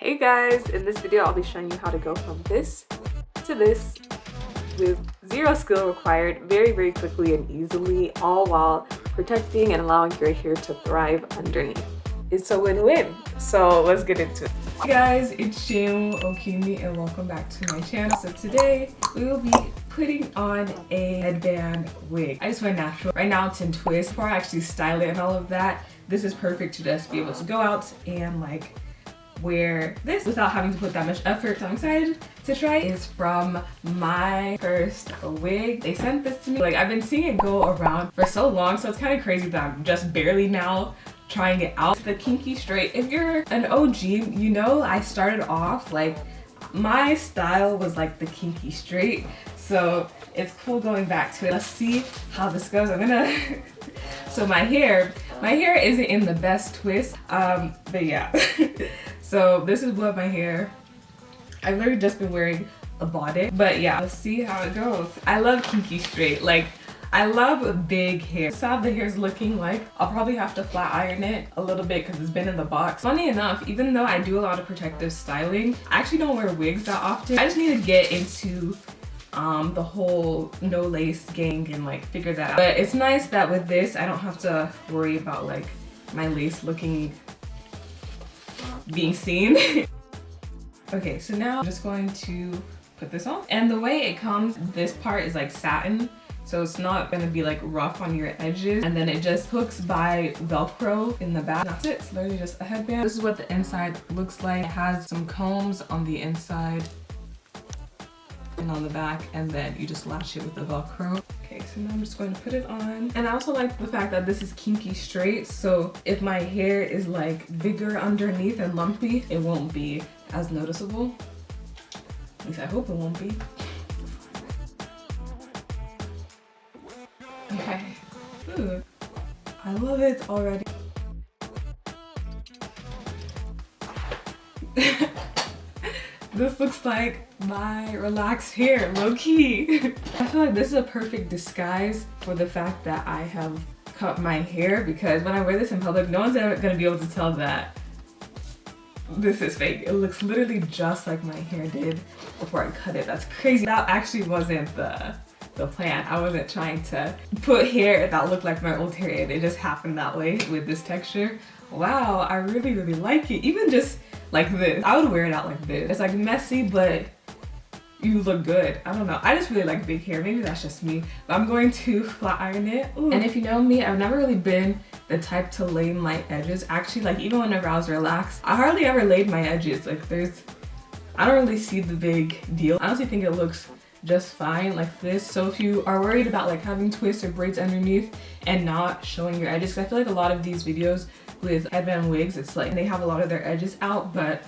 Hey guys, in this video I'll be showing you how to go from this to this with zero skill required very quickly and easily, all while protecting and allowing your hair to thrive underneath. It's a win-win, so let's get into it. Hey guys, it's Shamu Okimi and welcome back to my channel. So today we will be putting on a headband wig. I just went natural. Right now it's in twist. Before I actually style it and all of that, this is perfect to just be able to go out and like wear this without having to put that much effort. So I'm excited to try it. It's from my first wig. They sent this to me. Like, I've been seeing it go around for so long, so it's kind of crazy that I'm just barely now trying it out. The Kinky straight. If you're an OG, you know I started off like my style was like the Kinky straight. So it's cool going back to it. Let's see how this goes. I'm gonna so my hair isn't in the best twist, but yeah. So this is what my hair, I've literally just been wearing a bonnet, but yeah, let's see how it goes. I love Kinky straight. Like, I love big hair. This is how the hair's looking like. I'll probably have to flat iron it a little bit because it's been in the box. Funny enough, even though I do a lot of protective styling, I actually don't wear wigs that often. I just need to get into the whole no lace gang and like figure that out. But it's nice that with this, I don't have to worry about like my lace being seen. Okay, so now I'm just going to put this on. And the way it comes, this part is like satin, so it's not gonna be like rough on your edges. And then it just hooks by Velcro in the back. That's it, it's literally just a headband. This is what the inside looks like. It has some combs on the inside and on the back, and then you just latch it with the Velcro. Okay, so now I'm just going to put it on. And I also like the fact that this is kinky straight, so if my hair is like bigger underneath and lumpy, it won't be as noticeable. At least I hope it won't be. Okay. Ooh, I love it already. This looks like my relaxed hair, low-key. I feel like this is a perfect disguise for the fact that I have cut my hair, because when I wear this in public, no one's ever gonna be able to tell that this is fake. It looks literally just like my hair did before I cut it. That's crazy. That actually wasn't the plan. I wasn't trying to put hair that looked like my old hair. It just happened that way with this texture. Wow, I really like it. Even just like this. I would wear it out like this. It's like messy, but you look good. I don't know. I just really like big hair. Maybe that's just me. But I'm going to flat iron it. Ooh. And if you know me, I've never really been the type to lay my edges. Actually, like even whenever I was relaxed, I hardly ever laid my edges. Like I don't really see the big deal. I honestly think it looks just fine like this. So if you are worried about like having twists or braids underneath and not showing your edges, because I feel like a lot of these videos with headband wigs, it's like they have a lot of their edges out, but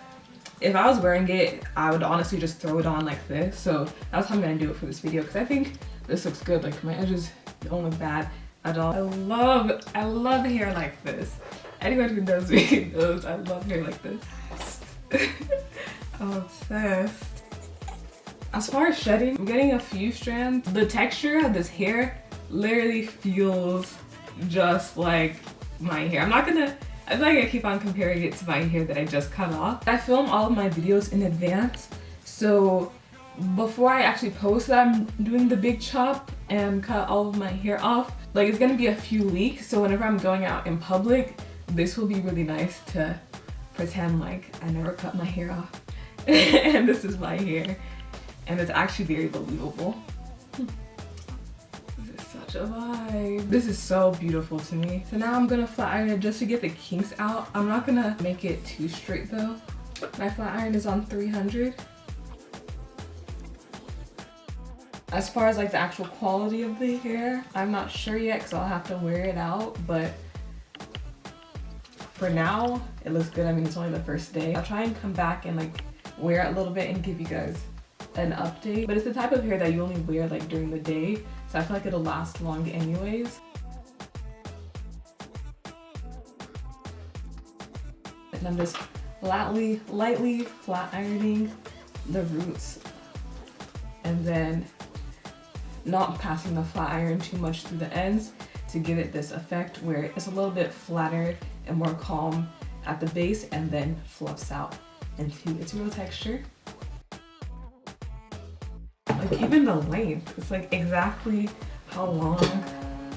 if I was wearing it, I would honestly just throw it on like this. So that's how I'm gonna do it for this video, because I think this looks good. Like my edges don't look bad at all. I love hair like this. Anyone who knows me knows I love hair like this. I'm obsessed. As far as shedding, I'm getting a few strands. The texture of this hair literally feels just like my hair. I feel like I keep on comparing it to my hair that I just cut off. I film all of my videos in advance, so before I actually post that I'm doing the big chop and cut all of my hair off, like it's gonna be a few weeks, so whenever I'm going out in public, this will be really nice to pretend like I never cut my hair off. And this is my hair, and it's actually very believable. Such a vibe. This is so beautiful to me. So now I'm gonna flat iron it just to get the kinks out. I'm not gonna make it too straight though. My flat iron is on 300. As far as like the actual quality of the hair, I'm not sure yet because I'll have to wear it out, but for now it looks good. I mean, it's only the first day. I'll try and come back and like wear it a little bit and give you guys an update. But it's the type of hair that you only wear like during the day, so I feel like it'll last long anyways. And I'm just lightly flat ironing the roots, and then not passing the flat iron too much through the ends to give it this effect where it's a little bit flatter and more calm at the base and then fluffs out into its real texture. Like even the length, it's like exactly how long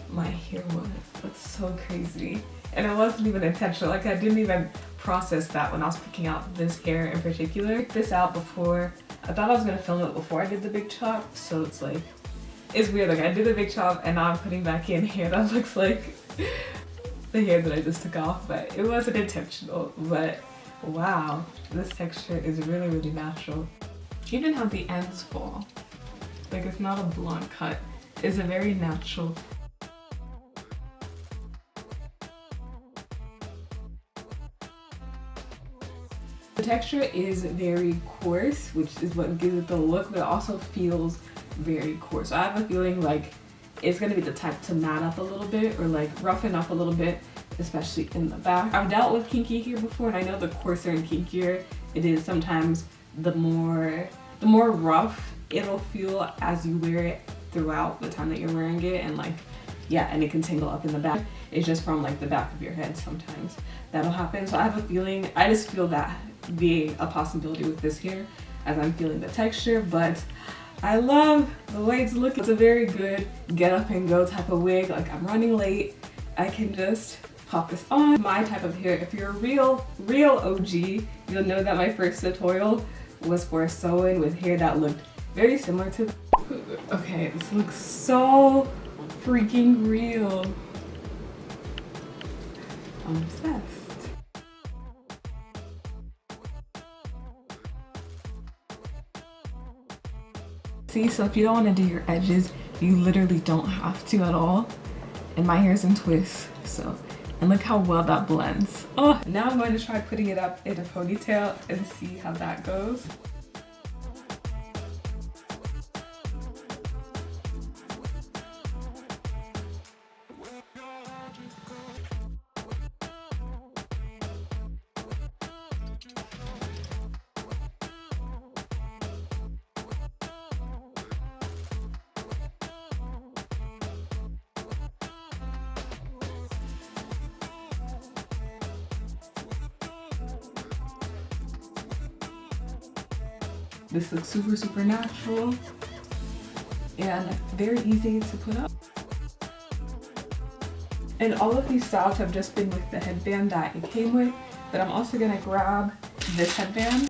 my hair was. That's so crazy. And it wasn't even intentional. Like I didn't even process that when I was picking out this hair in particular. I picked this out before. I thought I was gonna film it before I did the big chop, so it's like, it's weird. Like I did the big chop and now I'm putting back in hair that looks like the hair that I just took off, but it wasn't intentional. But wow, this texture is really, really natural. Even how the ends fall. Like it's not a blunt cut. It's a very natural. The texture is very coarse, which is what gives it the look, but it also feels very coarse. So I have a feeling like it's gonna be the type to mat up a little bit or like roughen up a little bit, especially in the back. I've dealt with kinky here before, and I know the coarser and kinkier it is, sometimes the more rough it'll feel as you wear it throughout the time that you're wearing it, and like, yeah, and it can tangle up in the back. It's just from like the back of your head sometimes that'll happen. So I have a feeling, I just feel that being a possibility with this hair as I'm feeling the texture, but I love the way it's looking. It's a very good get up and go type of wig. Like I'm running late, I can just pop this on. My type of hair, if you're a real OG, you'll know that my first tutorial was for a sew-in with hair that looked very similar to. Okay, this looks so freaking real. I'm obsessed. See, so if you don't want to do your edges, you literally don't have to at all. And my hair's in twists, so, and look how well that blends. Oh, now I'm going to try putting it up in a ponytail and see how that goes. This looks super, super natural and very easy to put up. And all of these styles have just been with the headband that it came with, but I'm also gonna grab this headband.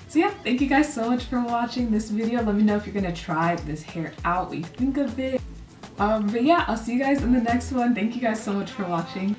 So yeah, thank you guys so much for watching this video. Let me know if you're gonna try this hair out, what you think of it. But yeah, I'll see you guys in the next one. Thank you guys so much for watching.